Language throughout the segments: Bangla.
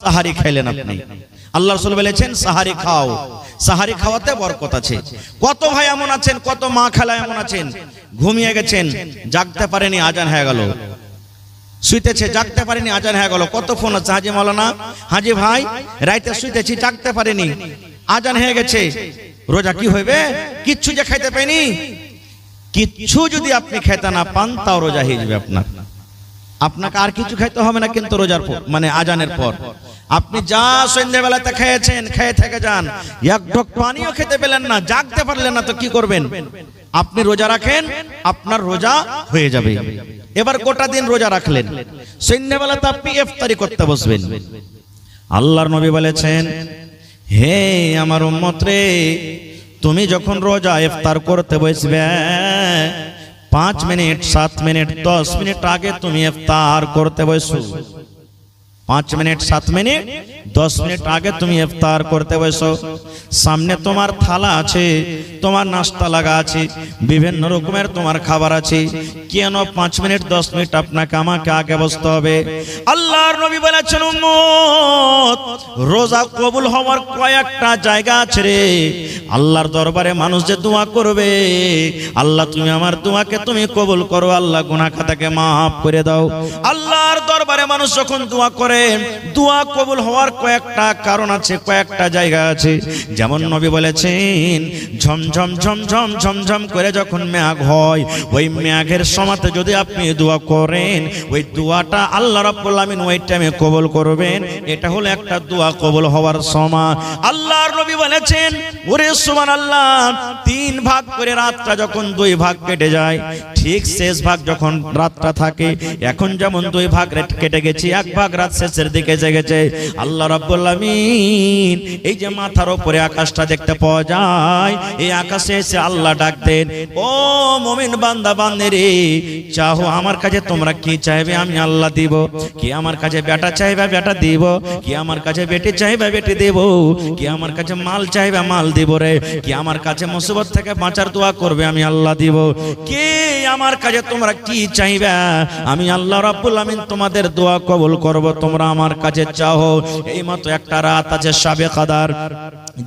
সাহারি খাইলেন আপনি, আল্লাহ রাসূল বলেছেন সাহারি খাও, সাহারি খাওয়াতে বরকত আছে। কত ভাই এমন আছেন, কত মা খালা এমন আছেন, ঘুমিয়ে গেছেন, জাগতে পারেনি, আজান হয়ে গেল, শুইতেছে জাগতে পারেনি, আজান হয়ে গেল। কত ফোন আছে, হাজি মাওলানা, হাজি ভাই রাইতে শুইতেছি জাগতে পারেনি, আজান হয়ে গেছে, রোজা কি হইবে? কিচ্ছু যে খাইতে পাইনি, কিচ্ছু যদি আপনি খেতে না পান তাও রোজা হয়ে যাবে আপনার। আপনাকে আর কিছু খাইতে হবে না, কিন্তু রোজার পর মানে আজানের পর আপনি যা সন্ধ্যাবেলাতে খেয়েছেন খেয়ে থেকে যান, এক ঢোক পানিও খেতে পেলেন না, জাগতে পারলেন না, তো কি করবেন? আপনি রোজা রাখেন, আপনার রোজা হয়ে যাবে। এবার গোটা দিন রোজা রাখলেন, সন্ধ্যাবেলাতে আপনি ইফতারি করতে বসবেন। আল্লাহর নবী বলেছেন, হে আমার উম্মত রে, তুমি যখন রোজা ইফতার করতে বসবে 5 মিনিট 7 মিনিট 10 মিনিট আগে তুমি ইফতার করতে বসো। 5 মিনিট 7 মিনিট 10 মিনিট আগে তুমি ইফতার করতে বসো। সামনে তোমার থালা আছে, তোমার নাস্তা লাগা আছে, বিভিন্ন রকমের তোমার খাবার আছে, কেন 5 মিনিট 10 মিনিট আপনাকে আমাকে আগে বসতে হবে? আল্লাহর নবী বলেছেন, উম্মত, রোজা কবুল হওয়ার কয়েকটা জায়গা আছে রে। আল্লাহর দরবারে মানুষ যে দোয়া করবে, আল্লাহ তুমি আমার দোয়াকে তুমি কবুল করো, আল্লাহ গুনাহ খাতাকে maaf করে দাও। আল্লাহর দরবারে মানুষ যখন দোয়া করে, দোয়া কবুল হওয়ার কয়েকটা কারণ আছে, কয়েকটা জায়গা আছে। যেমন নবী বলেছেন, ঝমঝম ঝমঝম ঝমঝম করে যখন মেঘ হয়, ওই মেঘের সময়তে যদি আপনি দোয়া করেন, ওই দোয়াটা আল্লাহ রাব্বুল আমিন ওই টাইমে কবুল করবেন। এটা হলো একটা দোয়া কবুল হওয়ার সময়। আল্লাহর নবী বলেছেন, ওরে সুবহানাল্লাহ, 3 ভাগ করে রাতটা যখন 2 ভাগ কেটে যায়, ঠিক শেষ ভাগ যখন রাতটা থাকে, এখন যেমন 2 ভাগ কেটে গেছে, 1 ভাগ রাত শেষের দিকে জেগেছে, আল্লাহ রাব্বুল আমিন এই যে মাথার উপরে আকাশটা দেখতে পাওয়া যায়, এই আকাশে এসে আল্লাহ ডাক দেন, ও মুমিন বান্দা বান্দিরে, চাও আমার কাছে তোমরা কি চাইবে আমি আল্লাহ দিব। কি আমার কাছে বেটা চাইবে বেটা দিব, কি আমার কাছে বেটি চাইবে বেটি দেব, কি আমার কাছে মাল চাইবে মাল দিব রে, কি আমার কাছে মুসিবত থেকে বাঁচার দোয়া করবে আমি আল্লাহ দিব। কি আমার কাছে তোমরা কি চাইবে আমি আল্লাহ রাব্বুল আমিন তোমাদের দোয়া কবুল করব, তোমরা আমার কাছে চাও। এই মতো একটা রাত আছে শাবে কদর,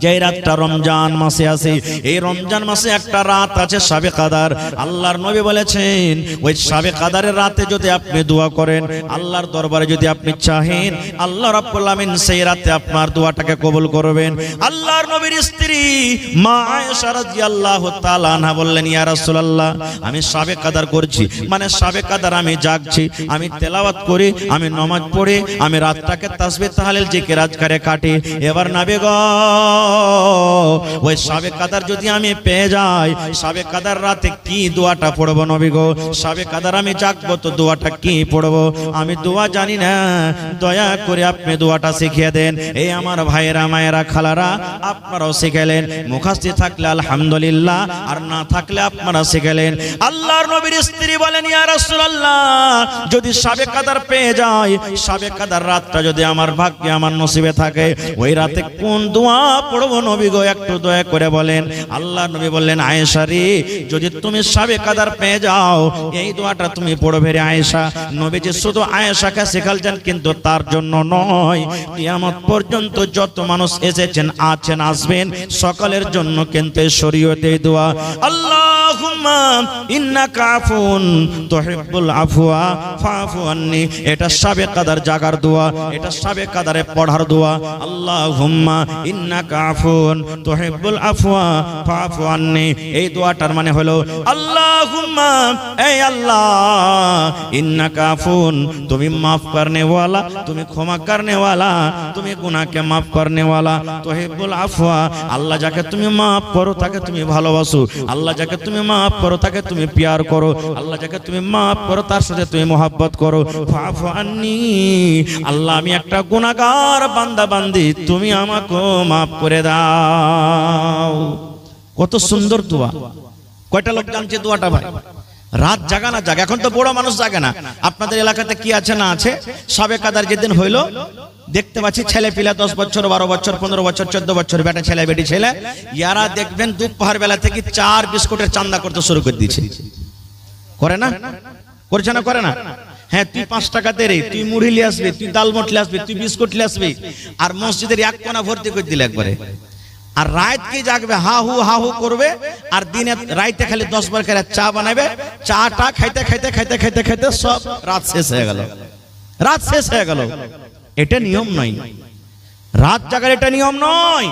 যে রাতটা রমজান মাসে আছে। এই রমজান মাসে একটা রাত আছে শাবে কদর। আল্লাহর নবী বলেছেন, ওই শাবে কদরের রাতে যদি আপনি দোয়া করেন, আল্লাহর দরবারে যদি আপনি চাহেন, আল্লাহ রাব্বুল আমিন সেই রাতে আপনার দোয়াটাকে কবুল করবেন। আল্লাহর নবীর স্ত্রী মা আয়েশা রাদিয়াল্লাহু তাআলা আনহা বললেন, ইয়া রাসূলুল্লাহ, আমি শাবে কদর করছি, মানে শাবে কদর আমি জাগছি, আমি তেলাওয়াত করি, আমি নামাজ পড়ি, আমি রাতটাকে তাসবিহ তাহলিল জিকির আজকারে কাটি। এবার নবী গো, ওই শাবে কদর যদি আমি পেয়ে যাই, শাবে কদর রাতে কি দোয়াটা পড়বো নবী গো? শাবে কদর আমি জাগবো তো দোয়াটা কি পড়বো? আমি দোয়া জানি না, দয়া করে আপনি দোয়াটা শিখিয়ে দেন। এই আমার ভাইয়েরা মায়েরা খালারা, আপনারাও শিখালেন, মুখস্থ থাকলে আলহামদুলিল্লাহ, আর না থাকলে আপনারা শিখালেন। আল্লাহর নবীর স্ত্রী বলেন, ইয়া রাসূলুল্লাহ, যদি শাবে কদর পেয়ে যাই, শাবে কদর রাতটা যদি আমার ভাগ্যে আমার নসিবে থাকে, ওই রাতে কোন দোয়া পড়বো নবী গো? একটু দয়া করে বলেন। আল্লাহর নবী বললেন, আয়েশা রে, যদি তুমি শাবে কদর পেয়ে যাও, এই দোয়াটা তুমি পড়বে রে আয়েশা। নবীজি শুধু আয়েশাকে শিখালছেন, কিন্তু তার জন্য নয়, কিয়ামত পর্যন্ত যত মানুষ এসেছেন, আছেন, আসবেন, সকলের জন্য কিন্তু শরীয়তে দোয়া। আল্লাহুম্মা ইন্নাকা আফুন তুহিব্বুল আফওয়া ফাফু আন্নি, এটা শাবে কদর জাগার দোয়া, এটা শাবে কদরে পড়ার দোয়া। আল্লাহুম্মা ইন্নাকা আফুন তুহিব্বুল আফওয়া ফাফু আন্নি, এই দোয়াটার মানে হলো, আল্লাহুম্মা, এই আল্লাহ, ইন্নাকা আফুন, তুমি মাফ করনে ওয়ালা, তুমি ক্ষমা করনে ওয়ালা, তুমি গুনাহকে মাফ করনে ওয়ালা, তুহিব্বুল আফওয়া, আল্লাহ যাকে তুমি মাফ করো তাকে তুমি ভালোবাসো, আল্লাহ যাকে তুমি মাফ করো তাকে তুমি প্যার করো, আল্লাহ যাকে তুমি মাফ করো তার সাথে তুমি মোহাব্বত করো। ফাফু আন্নি, আল্লাহ আমি একটা গুনাহগার বান্দা বান্দি, তুমি আমাকে মাফ করে দাও। কত সুন্দর দোয়া! কয়টা লোক জানছে দোয়াটা ভাই? রাত জাগা না জাগা, এখন তো বড় মানুষ জাগে না। আপনাদের এলাকাতে কি আছে না আছে, শাবে কদর যেদিন হইলো, দেখতে পাচ্ছি ছেলে পিলা 10 বছর 12 বছর 15 বছর 14 বছর বেটা ছেলে বেটি ছেলে, ইয়ারা দেখবেন দুপুর বেলা থেকে 4 বিস্কুটের চান্দা করতে শুরু করে দিয়েছে। করে না? করছে না? করে না? হ্যাঁ তুই 5 টাকা দে রে, তুই মুড়ি নিয়ে আসবি, তুই ডাল মট নিয়ে আসবি, তুই বিস্কুট নিয়ে আসবি, আর মসজিদের এক কোণা ভর্তি করে দিলে একবারে। আর রাত কি জাগবে, হা হু করবে, আর দিনে রাইতে খালি 10 বার করে চা বানাবে, চাটা খাইতে খাইতে খাইতে খাইতে খাইতে সব রাত শেষ হয়ে গেল, রাত শেষ হয়ে গেল। এটা নিয়ম নয়, রাত জাগার এটা নিয়ম নয়।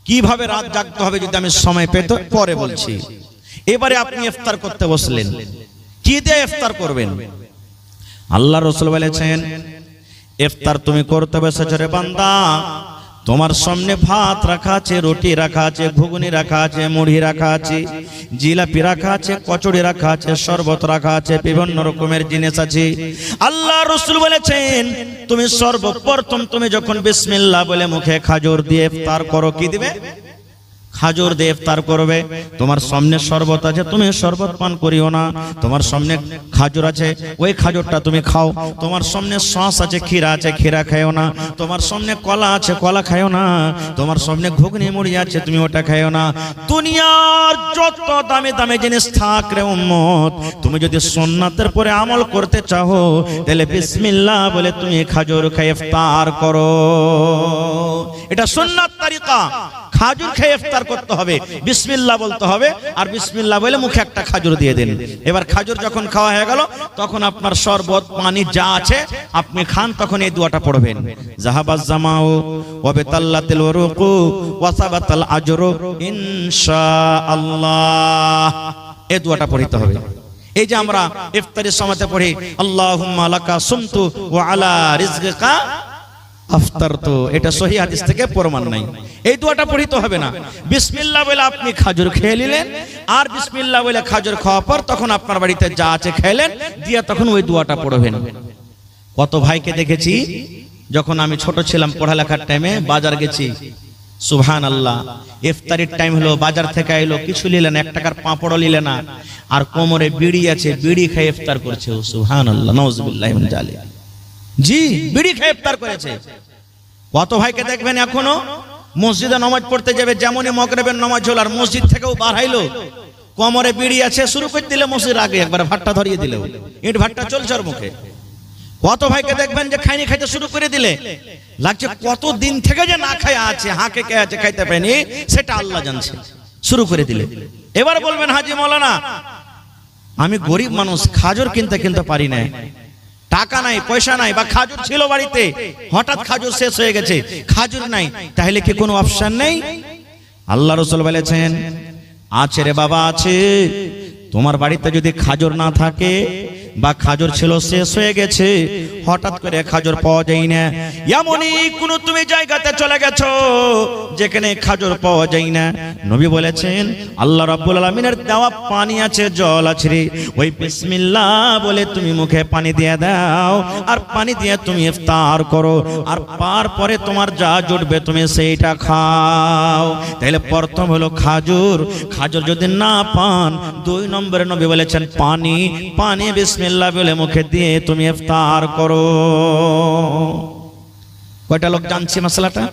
কিভাবে রাত জাগতে হবে যদি আমি সময় পেতে পরে বলছি। এবারে আপনি ইফতার করতে বসলেন, কি দিয়ে ইফতার করবেন? আল্লাহ রাসূল বলেছেন ইফতার তুমি করতে বসেছো রে বান্দা, তোমার সামনে ভাত রাখা আছে, রুটি রাখা আছে, ঘুগনি রাখা আছে, মুড়ি রাখা আছে, জিলাপি রাখা আছে, কচুরি রাখা আছে, শরবত রাখা আছে, বিভিন্ন রকমের জিনিস আছে। আল্লাহ রাসূল বলেছেন তুমি সর্বপ্রথম তুমি যখন বিসমিল্লাহ বলে মুখে খাজুর দিয়ে ইফতার করো, কি দিবে? খাজুর দিয়ে ইফতার করবে। তোমার সামনে শরবত আছে, তুমি শরবত পান করিও না। তোমার সামনে খাজুর আছে, ওই খাজুরটা তুমি খাও। তোমার সামনে সস আছে, ক্ষীরা আছে, ক্ষীরা খাইও না। তোমার সামনে কলা আছে, কলা খাইও না। তোমার সামনে ঘুগনি মুড়ি আছে, তুমি ওটা খাইও না। দুনিয়ার যত দামি দামি জিনিস থাক রে উম্মত, তুমি যদি সুন্নাতের পরে আমল করতে চাও তাহলে বিসমিল্লাহ বলে তুমি খাজুর খেয়ে ইফতার করো। এটা সুন্নাত তরিকা। খাজুর খেয়ে ইফতার করতে হবে, বিসমিল্লাহ বলতে হবে, আর বিসমিল্লাহ বলে মুখে একটা খাজুর দিয়ে দিন। এবার খাজুর যখন খাওয়া হয়ে গেল তখন আপনার শরবত পানি যা আছে আপনি খান, তখন এই দোয়াটা পড়বেন, জাহাবাজ জামাউ ওয়া বিতাল্লাতিল উরুকু ওয়া সাবাতাল আজরু ইনশাআল্লাহ। এই দোয়াটা পড়তে হবে। এই যে আমরা ইফতারের সময়তে পড়ি আল্লাহুম্মা লাকা সুমতু ওয়া আলা রিজকিকা আফতারতু, এটা সহিহ হাদিস থেকে প্রমাণ নাই। এই দোয়াটা পড়িতে হবে না। বিসমিল্লাহ বলে আপনি খাজুর খেয়ে নিলেন, আর বিসমিল্লাহ বলে খাজুর খাওয়ার পর তখন আপনার বাড়িতে যা আছে খেলেন, দিয়ে তখন ওই দোয়াটা পড়বেন। কত ভাইকে দেখেছি যখন আমি ছোট ছিলাম পড়ালেখার টাইমে বাজার গেছি, সুবহানাল্লাহ, ইফতারির টাইম হলো, বাজার থেকে এলো, কিছু নিলেন, 1 টাকার পাঁপড়ও নিলেন না, আর কোমরে বিড়ি আছে, বিড়ি খেয়ে ইফতার করছে। সুবহানাল্লাহ, নাউযুবিল্লাহি মিন যালিক। জি, বিড়ি খেয়ে ইফতার করেছে। কত ভাইকে দেখবেন এখনো মসজিদে নামাজ পড়তে যাবে, যেমনই মাগরিবের নামাজ হলো আর মসজিদ থেকেও বার হইলো, কোমরে বিড়ি আছে, শুরু করে দিলে মসজিদ আগে একবার ভাট্টা ধরিয়ে দিল, ইট ভাট্টা চলছে ওর মুখে। কত ভাইকে দেখবেন যে খাইনি খাইতে শুরু করে দিলে, লাগছে কত দিন থেকে যে না খায় আছে, হাঁকে কে আছে, খাইতে পায়নি, সেটা আল্লাহ জানছে, শুরু করে দিলে। এবার বলবেন হাজি মাওলানা আমি গরিব মানুষ, খাজুর কিনতে পারি না, টাকা নাই, পয়সা নাই, বা খাজুর ছিল বাড়িতে, হঠাৎ খাজুর শেষ হয়ে গেছে, খাজুর নাই, তাহলে কি কোনো অপশন নেই? আল্লাহ রাসূল বলেছেন আছে রে বাবা, আছে। তোমার বাড়িতে যদি খাজুর না থাকে বা খাজুর ছিল শেষ হয়ে গেছে, হঠাৎ করে খাজুর পাওয়া যায় না, এমনই কোন তুমি জায়গাতে চলে গেছো যেখানে খাজুর পাওয়া যায় না, নবী বলেছেন আল্লাহ রাব্বুল আলামিনের দেওয়া পানি আছে, জল আছে রে, ওই বিসমিল্লাহ বলে তুমি মুখে পানি দিয়ে দাও, আর পানি দিয়ে তুমি ইফতার করো, আর তারপরে তোমার যা জুটবে তুমি সেইটা খাও। তাহলে প্রথম হলো খাজুর, খাজুর যদি না পান, 2 নম্বরে নবী বলেছেন পানি, পানি বিসমিল্লাহ বলে মুখে দিয়ে তুমি ইফতার করো। কয়টা লোক জানছি মশলাটা?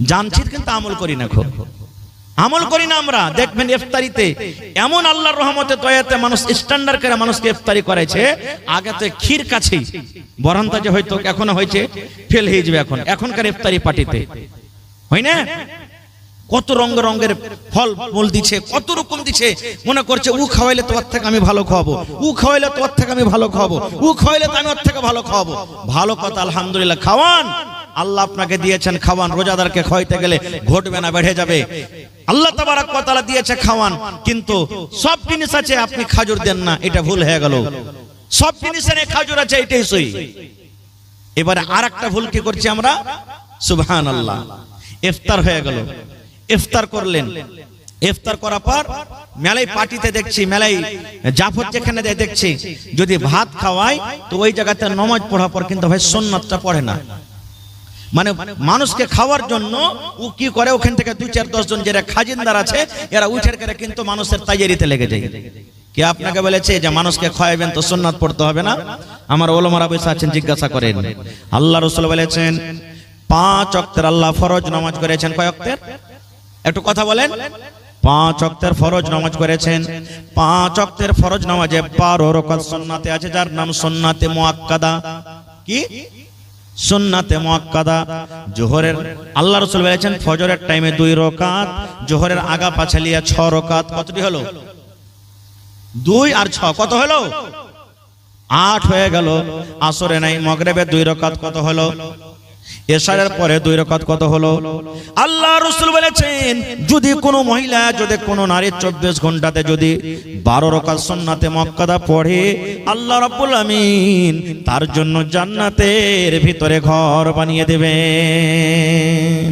জানছি কিন্তু আমল করি না, খুব আমল করি না আমরা। দেখবেন ইফতারিতে এমন আল্লাহর রহমতে দয়াতে মানুষ স্ট্যান্ডার্ড করে মানুষকে ইফতারি করেছে, আগে তো ক্ষীর কাছেই বরন্তা যে হয়তো এখনো হয়েছে, ফেল হয়ে যাবে এখনকার ইফতারি পার্টিতে, হয় না? কত রঙের ফল মূল দিচ্ছে, কত রকম দিচ্ছে, মনে করছে ও খাওয়াইলে তোর থেকে আমি ভালো খাওয়াবো, ও খাওয়াইলে তোর থেকে আমি ভালো খাওয়াবো, ও খাওয়াইলে তো আমি ওর থেকে ভালো খাওয়াবো। ভালো কথা, আলহামদুলিল্লাহ, খাওয়ান, আল্লাহ আপনাকে দিয়েছেন খাওয়ান। রোজাদারকে খাওয়াইতে গেলে ঘটবে না, বেড়ে যাবে। আল্লাহ তাবারক ওয়া তাআলা দিয়েছে খাওয়ান, কিন্তু সব জিনিস আছে আপনি খাজুর দেন না, এটা ভুল হয়ে গেল। সব জিনিসের খাজুর আছে, এটাই সহি। এবারে আরেকটা ভুল কি করছি আমরা? সুবহানাল্লাহ, ইফতার হয়ে গেল, ইফতার করলেন, ইফতার করার পর মেলাই পার্টিতে দেখছি, মেলাই জাফর যেখানে দেখছি, যদি ভাত খাওয়ায় তো ওই জায়গাতে নামাজ পড়ার পর কিন্তু ভাই সুন্নাতটা পড়ে না। মানে মানুষকে খাওয়ার জন্য ও কি করে, ওখান থেকে 2-4-10 জন যারা খাজিনদার আছে এরা উঠের করে কিন্তু মানুষের তাইয়ারিতে লেগে যায়। কে আপনাকে বলেছে যে মানুষকে খাওয়াবেন তো সুন্নাত পড়তে হবে না? আমার ওলামারা বসে আছেন, জিজ্ঞাসা করেন। আল্লাহ রাসূল বলেছেন 5 ওয়াক্তের আল্লাহ ফরজ নামাজ করেছেন। কয় ওয়াক্তের? একটু কথা বলেন। 5 ওয়াক্তের ফরজ নামাজ করেছেন। 5 ওয়াক্তের ফরজ নামাজে 12 রাকাত সুন্নাতে আছে, যার নাম সুন্নাতে মুআক্কাদা। কি সুন্নাতে মুআক্কাদা? জোহরের আল্লাহ রাসূল বলেছেন ফজরের টাইমে 2 রাকাত, জোহরের আগা পাছালিয়া 6 রাকাত। কতটি হলো? 2 আর 6 কত হলো? 8 হয়ে গেল। আসরে নাই, মাগরিবে 2 রাকাত কত হলো? এশারের পরে 2 রাকাত কত হলো? আল্লাহ রাসূল বলেছেন যদি কোনো মহিলা, যদি কোনো নারী 24 ঘন্টাতে যদি 12 রাকাত সুন্নাতে মুআক্কাদা পড়ে, আল্লাহ রাব্বুল আমিন তার জন্য জান্নাতের ভিতরে ঘর বানিয়ে দেবেন।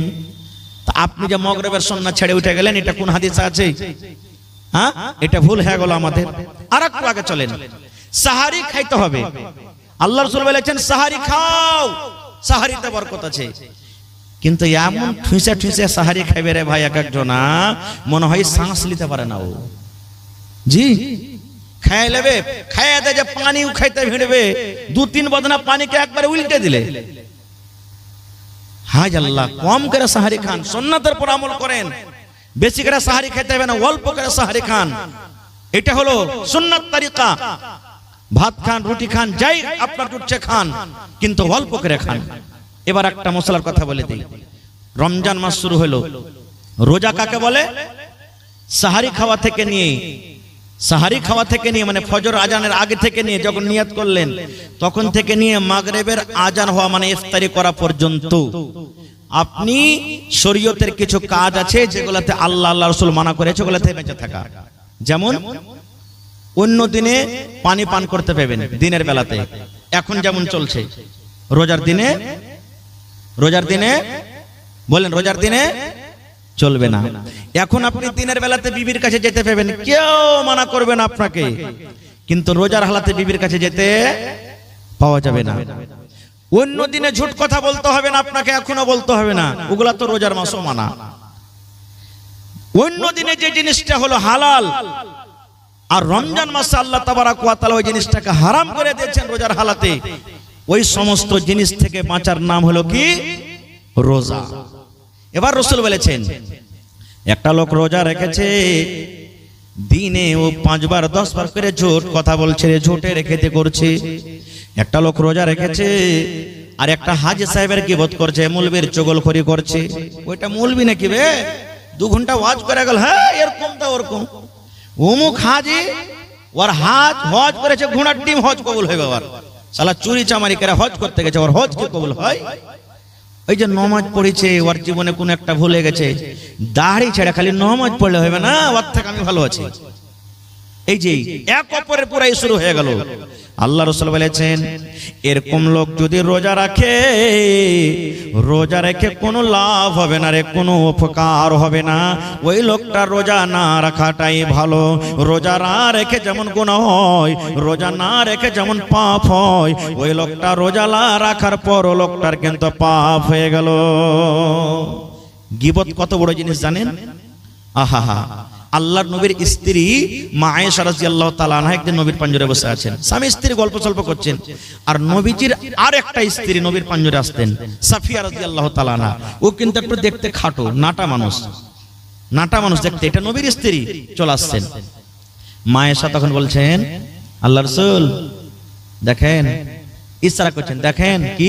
তা আপনি যে মাগরিবের সুন্নাত ছেড়ে উঠে গেলেন, এটা কোন হাদিসে আছে? হ্যাঁ, এটা ভুল হয়ে গেল আমাদের। আরেকটু আগে চলেন। সাহারি খাইতে হবে। আল্লাহ রাসূল বলেছেন সাহারি খাও, সাহারিতে বরকত আছে। কিন্তু এমন ঠুসে ঠুসে সাহারি খাইবে রে ভাই, এক একজনা মনে হয় শ্বাস নিতে পারে না। ও জি খাই লেবে, খাইয়া দে যে পানি খাইতে ভিড়বে, 2-3 বদনা পানিকে একবারে উল্টে দিলে। হায় আল্লাহ, কম করে সাহারি খান, সুন্নাতের পর আমল করেন। বেশি করে সাহারি খেতে হবে না, অল্প করে সাহারি খান। এটা হলো সুন্নাত তরিকা। ভাত খান, রুটি খান, যাই আপনার জুটছে খান, কিন্তু অল্প করে খান। এবার একটা মশলার কথা বলে দিই। রমজান মাস শুরু হলো, রোজা কাকে বলে? সাহারি খাওয়া থেকে নিয়ে, সাহারি খাওয়া থেকে নিয়ে মানে ফজর আজানের আগে থেকে নিয়ে যখন নিয়ত করলেন তখন থেকে নিয়ে মাগরিবের আজান হওয়া মানে ইফতারি করা পর্যন্ত আপনি শরীয়তের কিছু কাজ আছে যেগুলোতে আল্লাহ আল্লাহ রাসূল মানা করেছে, ওগুলোতে বেঁচে থাকা। যেমন অন্য দিনে পানি পান করতে পাবেন দিনের বেলাতে, এখন যেমন চলছে। রোজার দিনে বলেন, রোজার দিনে চলবে না। এখন আপনি দিনের বেলাতে বিবির কাছে যেতে পাবেন, কেউ মানা করবে না আপনাকে, কিন্তু রোজার হালাতে বিবির কাছে যেতে পাওয়া যাবে না। অন্য দিনে ঝুট কথা বলতে হবে না আপনাকে, এখনো বলতে হবে না, ওগুলা তো রোজার মাসও মানা। অন্য দিনে যে জিনিসটা হলো হালাল, আর রমজান মাসে আল্লাহ তাবারাক ওয়া তাআলা ওই জিনিসটাকে হারাম করে দিয়েছেন রোজার হালাতে, ওই সমস্ত জিনিস থেকে বাঁচার নাম হলো কি? রোজা। এবার রাসূল বলেছেন একটা লোক রোজা রেখেছে, দিনে ও 5 বার 10 বার করে ঝুট কথা বলছে, ঝুটে রেখেতে করছে। একটা লোক রোজা রেখেছে আর একটা হাজী সাহেবের গীবত করছে, মৌলবীর চগলখড়ি করছে। ওইটা মৌলবী নাকি বে? 2 ঘন্টা ওয়াজ করে গেল, হ্যাঁ এরকম তা ওরকম। অমুক হাজি ওর হজ করেছে, ঘোড়ার ডিম হজ কবুল হয়ে গেল। শালা চুরি চামারি করে হজ করতে গেছে, ওর হজ কি কবুল হয়? ওই যে নামাজ পড়েছে, ওর জীবনে কোন একটা ভুলে গেছে, দাড়ি ছেড়ে খালি নামাজ পড়লে হবে না, ওর থেকে আমি ভালো আছি। এই যে এক অপরের পুরাই শুরু হয়ে গেল। আল্লাহ রাসূল বলেছেন এরকম লোক যদি রোজা রাখে, রোজা রেখে কোনো লাভ হবে না রে, কোনো উপকার হবে না। ওই লোকটা রোজা না রাখাটাই ভালো। রোজা না রেখে যেমন গুনাহ হয়, রোজা না রেখে যেমন পাপ হয়, ওই লোকটা রোজা না রাখার পর ও লোকটার কিন্তু পাপ হয়ে গেল। গীবত কত বড় জিনিস জানেন? আহা, আল্লাহর নবীর স্ত্রী মা আয়েশা রাদিয়াল্লাহু তাআলা আনহা একদিন নবীর পাঞ্জরে বসে আছেন, স্বামী স্ত্রী গল্প সল্প করছেন, আর নবীজির আর একটা স্ত্রী নবীর পাঞ্জরে আসতেন, সাফিয়া রাদিয়াল্লাহু তাআলা আনহা। ও কিন্তু একটু দেখতে খাটো, নাটা মানুষ দেখতে, এটা নবীর স্ত্রী চলে আসছেন। মা আয়েশা তখন বলছেন আল্লাহর রাসূল দেখেন, ইশারা করছেন, দেখেন কি